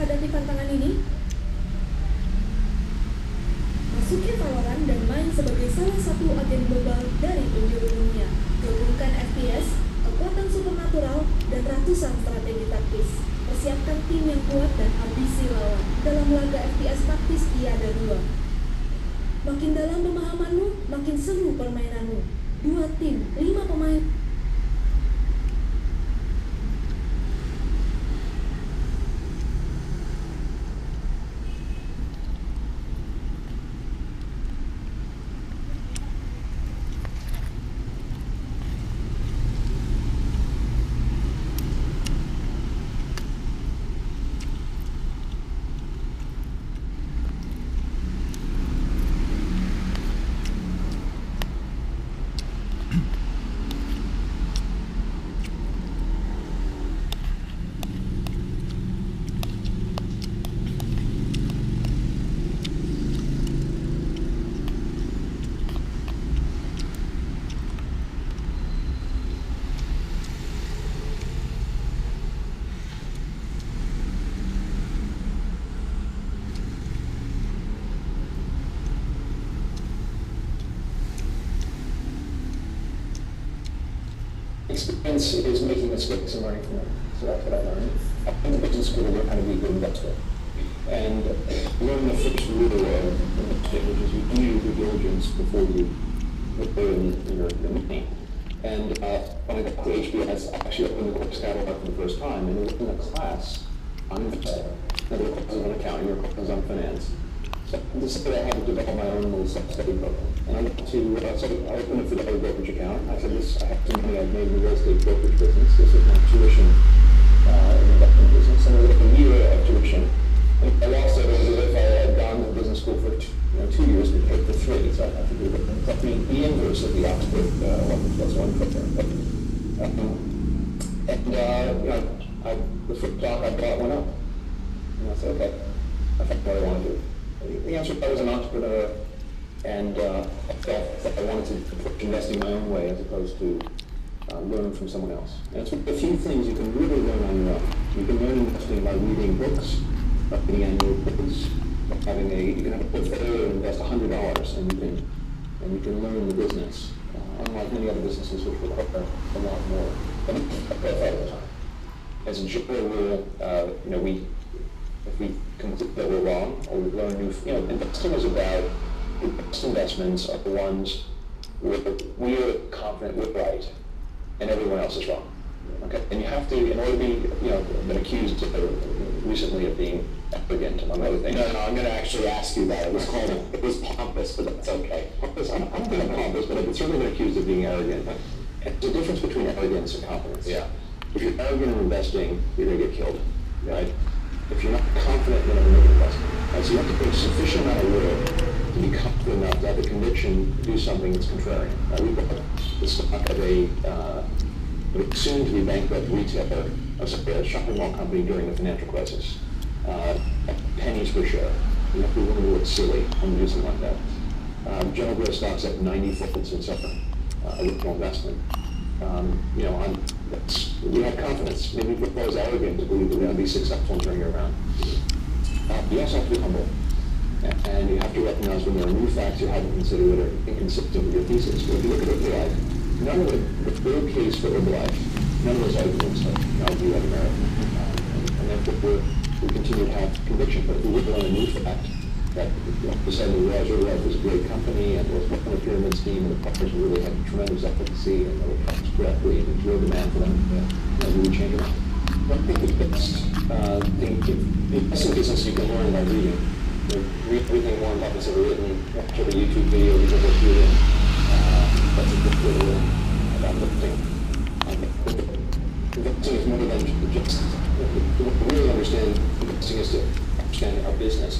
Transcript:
menghadapi tantangan ini? Masuki Valorant dan main sebagai salah satu agen global dari penjuru dunia. Gabungkan FPS, kekuatan supernatural, dan ratusan strategi taktis. Persiapkan tim yang kuat dan ambisi lawan dalam laga FPS taktis tiada dua. Makin dalam pemahamanmu, makin seru permainanmu. 2 tim, 5 pemain. Experience is making mistakes and learning from them. So that's what I learned. I went to business school to learn how to be a good investor. And learn the first rule of investing, which is you do your due diligence before you put in your money. And when I got to HBS, I actually opened the course catalog for the first time, and it was in a class on investing. Now, there were classes on accounting, there were classes on finance. So I decided I had to develop my own little self-study program. And I went to, so I opened a Fidelity brokerage account. I said, I have some money I've made in the real estate brokerage business. This is my tuition in the investment business. And it was like a year of tuition. And I lost it as if I had gone to business school for 2 years and paid for 3. So I think it was the inverse of the Oxford 1+1 program. But, the first stock I bought went up. And I said, okay, I found what I want to do. The answer, I was an entrepreneur, and I felt that I wanted to approach investing my own way as opposed to learn from someone else. And it's a few things you can really learn on your own. You can learn investing by reading books, by reading annual reports, by you can have a portfolio and invest $100, and you can learn the business. Unlike many other businesses which require a lot more. But the time. As a general rule, if we conclude that we're wrong, or we learn new, investing is about, the best investments are the ones where we're confident we're right, and everyone else is wrong. Okay, and you have to, in order to be, been accused recently of being arrogant, among other things. No, I'm going to actually ask you that. It was pompous, but that's okay. Pompous, I don't think I'm pompous, but I've certainly been accused of being arrogant. And there's a difference between arrogance and confidence. Yeah. If you're arrogant in investing, you're going to get killed, right? If you're not confident, you're never make an investment. Right? So you have to put a sufficient amount of work to be confident enough to have the conviction to do something that's contrarian. Right? We bought the stock of a soon-to-be bankrupt retailer, a shopping mall company during the financial crisis. Pennies per share. You have to be willing to look silly when you do something like that. General Growth stock's up 90 folds in summer. Original investment. We have confidence. Maybe people are arrogant to believe that we're going to be successful during your round. You also have to be humble. And you have to recognize when there are new facts you haven't considered that are inconsistent with your thesis. But if you look at Herbalife, none of the third case for Herbalife, none of those arguments have view of America. And therefore we continue to have conviction. But if we look at a new fact, that suddenly realized Herbalife was a great company and was working on a pyramid scheme and the partners really had tremendous efficacy and they were priced correctly and there was real demand for them, we would change them. I think the best thing, the best business you can learn by reading. Read everything Warren Buffett's ever written, watch every YouTube video, read the book reading. That's a good way to learn about investing. Investing is more than just, to really understand investing is to understand our business.